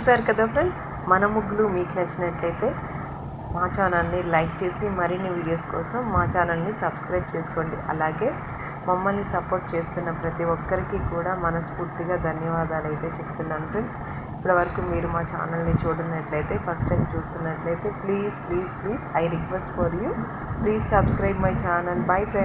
చూసారు కదా ఫ్రెండ్స్, మన ముగ్గులు మీకు నచ్చినట్లయితే మా ఛానల్ని లైక్ చేసి మరిన్ని వీడియోస్ కోసం మా ఛానల్ని సబ్స్క్రైబ్ చేసుకోండి. అలాగే మమ్మల్ని సపోర్ట్ చేస్తున్న ప్రతి ఒక్కరికి కూడా మనస్ఫూర్తిగా ధన్యవాదాలు అయితే చెప్తున్నాను ఫ్రెండ్స్. ఇప్పటివరకు మీరు మా ఛానల్ని చూడనట్లయితే, ఫస్ట్ టైం చూస్తున్నట్లయితే please I request for you, please subscribe my channel. Bye friends.